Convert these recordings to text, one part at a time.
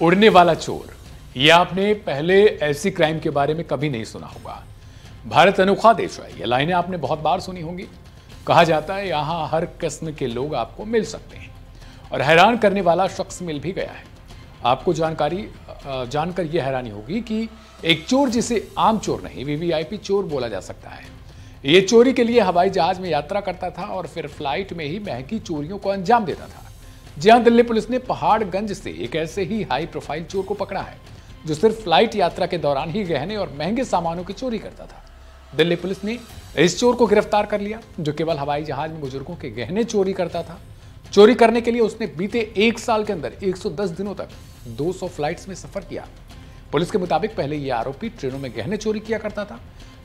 उड़ने वाला चोर, यह आपने पहले ऐसी क्राइम के बारे में कभी नहीं सुना होगा। भारत अनोखा देश है, ये लाइनें आपने बहुत बार सुनी होंगी। कहा जाता है यहां हर किस्म के लोग आपको मिल सकते हैं, और हैरान करने वाला शख्स मिल भी गया है। आपको जानकर यह हैरानी होगी कि एक चोर जिसे आम चोर नहीं वीवीआईपी चोर बोला जा सकता है, ये चोरी के लिए हवाई जहाज में यात्रा करता था और फिर फ्लाइट में ही महंगी चोरियों को अंजाम देता था। जहां दिल्ली पुलिस ने पहाड़गंज से एक ऐसे ही हाई प्रोफाइल चोर को पकड़ा है जो सिर्फ फ्लाइट यात्रा के दौरान ही गहने और महंगे सामानों की चोरी करता था। दिल्ली पुलिस ने इस चोर को गिरफ्तार कर लिया जो केवल हवाई जहाज में बुजुर्गों के गहने चोरी करता था। चोरी करने के लिए उसने बीते 1 साल के अंदर 110 दिनों तक 200 फ्लाइट्स में सफर किया। पुलिस के मुताबिक पहले यह आरोपी ट्रेनों में गहने चोरी किया करता था,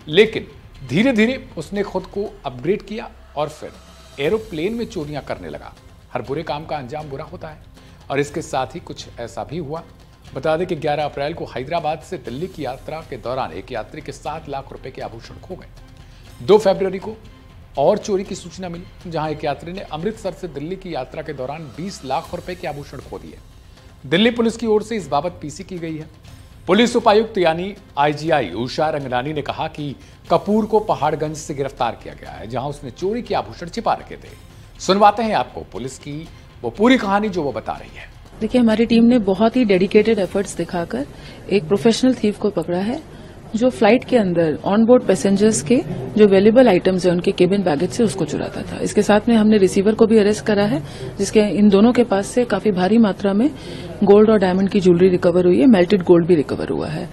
लेकिन धीरे धीरे उसने खुद को अपग्रेड किया और फिर एरोप्लेन में चोरियां करने लगा। हर बुरे काम का अंजाम बुरा होता है, और इसके साथ ही कुछ ऐसा भी हुआ। बता दें कि 11 अप्रैल को हैदराबाद से दिल्ली की यात्रा के दौरान एक यात्री के 7 लाख रुपए के आभूषण खो गए। 2 फरवरी को और चोरी की सूचना मिली, जहां एक यात्री ने अमृतसर से दिल्ली की यात्रा के दौरान 20 लाख रुपए के आभूषण खो दिए। दिल्ली पुलिस की ओर से इस बाबत पीसी की गई है। पुलिस उपायुक्त यानी आईजीआई उषा रंगनानी ने कहा कि कपूर को पहाड़गंज से गिरफ्तार किया गया है, जहां उसने चोरी के आभूषण छिपा रखे थे। सुनवाते हैं आपको पुलिस की वो पूरी कहानी जो वो बता रही है। देखिए, हमारी टीम ने बहुत ही डेडिकेटेड एफर्ट्स दिखाकर एक प्रोफेशनल थीफ को पकड़ा है जो फ्लाइट के अंदर ऑन बोर्ड पैसेंजर्स के जो वैल्यूएबल आइटम्स है उनके केबिन बैगेज से उसको चुराता था। इसके साथ में हमने रिसीवर को भी अरेस्ट करा है, जिसके इन दोनों के पास से काफी भारी मात्रा में गोल्ड और डायमंड की ज्वेलरी रिकवर हुई है। मेल्टेड गोल्ड भी रिकवर हुआ है।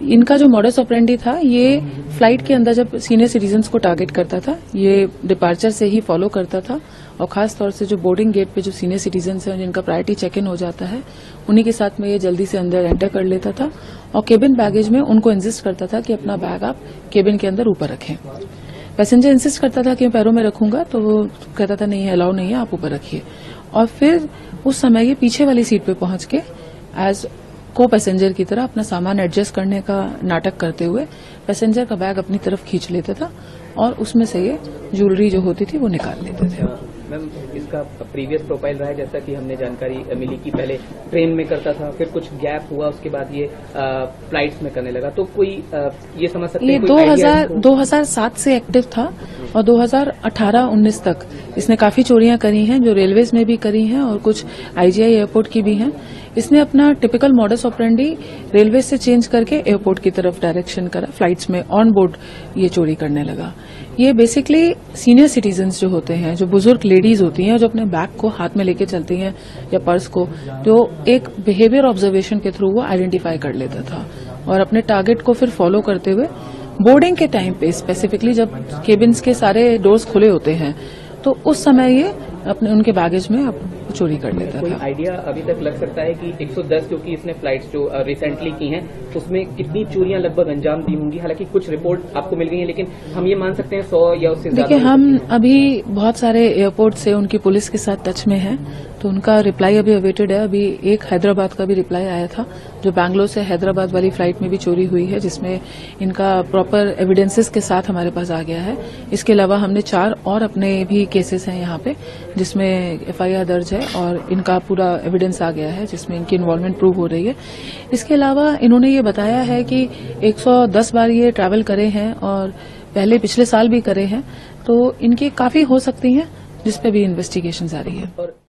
इनका जो मॉडस ऑपरेंडी था, ये फ्लाइट के अंदर जब सीनियर सिटीजन्स को टारगेट करता था, ये डिपार्चर से ही फॉलो करता था, और खास तौर से जो बोर्डिंग गेट पे जो सीनियर सिटीजन्स हैं जिनका प्रायोरिटी चेक इन हो जाता है, उन्हीं के साथ में ये जल्दी से अंदर एंटर कर लेता था और केबिन बैगेज में उनको इंसिस्ट करता था कि अपना बैग आप केबिन के अंदर ऊपर रखें। पैसेंजर इंसिस्ट करता था कि मैं पैरों में रखूंगा, तो वो कहता था नहीं है, अलाउ नहीं है, आप ऊपर रखिए। और फिर उस समय ये पीछे वाली सीट पे पहुंच के एज को पैसेंजर की तरह अपना सामान एडजस्ट करने का नाटक करते हुए पैसेंजर का बैग अपनी तरफ खींच लेता था और उसमें से ये ज्वेलरी जो होती थी वो निकाल लेते थे। मैम, इसका प्रीवियस प्रोफाइल रहा है, जैसा कि हमने जानकारी मिली कि पहले ट्रेन में करता था, फिर कुछ गैप हुआ, उसके बाद ये फ्लाइट्स में करने लगा। तो कोई ये समझ सकते हैं ये 2007 से एक्टिव था और 2018-19 तक इसने काफी चोरियां करी हैं, जो रेलवेज में भी करी हैं और कुछ आईजीआई एयरपोर्ट की भी हैं। इसने अपना टिपिकल मॉडस ऑपरेंडी रेलवे से चेंज करके एयरपोर्ट की तरफ डायरेक्शन करा, फ्लाइट्स में ऑन बोर्ड ये चोरी करने लगा। ये बेसिकली सीनियर सिटीजन्स जो होते हैं, जो बुजुर्ग लेडीज होती हैं, जो अपने बैग को हाथ में लेके चलती हैं या पर्स को, जो एक बिहेवियर ऑब्जर्वेशन के थ्रू वो आइडेंटिफाई कर लेता था और अपने टारगेट को फिर फॉलो करते हुए बोर्डिंग के टाइम पे स्पेसिफिकली जब केबिन्स के सारे डोर्स खुले होते हैं तो उस समय ये अपने उनके बैगेज में चोरी कर लेता था। कोई आइडिया अभी तक लग सकता है कि 110 क्योंकि इसने फ्लाइट्स जो रिसेंटली की हैं उसमें कितनी चोरियां लगभग अंजाम दी होंगी? हालांकि कुछ रिपोर्ट आपको मिल गई है, लेकिन हम ये मान सकते हैं 100 या उससे ज्यादा। देखिए, हम अभी बहुत सारे एयरपोर्ट से उनकी पुलिस के साथ टच में हैं, तो उनका रिप्लाई अभी अवेटेड है। अभी एक हैदराबाद का भी रिप्लाई आया था, जो बैंगलोर से हैदराबाद वाली फ्लाइट में भी चोरी हुई है, जिसमें इनका प्रॉपर एविडेंसेस के साथ हमारे पास आ गया है। इसके अलावा हमने 4 और अपने भी केसेस हैं यहाँ पे जिसमें एफआईआर दर्ज है और इनका पूरा एविडेंस आ गया है जिसमें इनकी इन्वॉल्वमेंट प्रूव हो रही है। इसके अलावा इन्होंने ये बताया है कि 110 बार ये ट्रैवल करे हैं और पहले पिछले साल भी करे हैं, तो इनकी काफी हो सकती हैं, जिस पे भी इन्वेस्टिगेशन जारी है।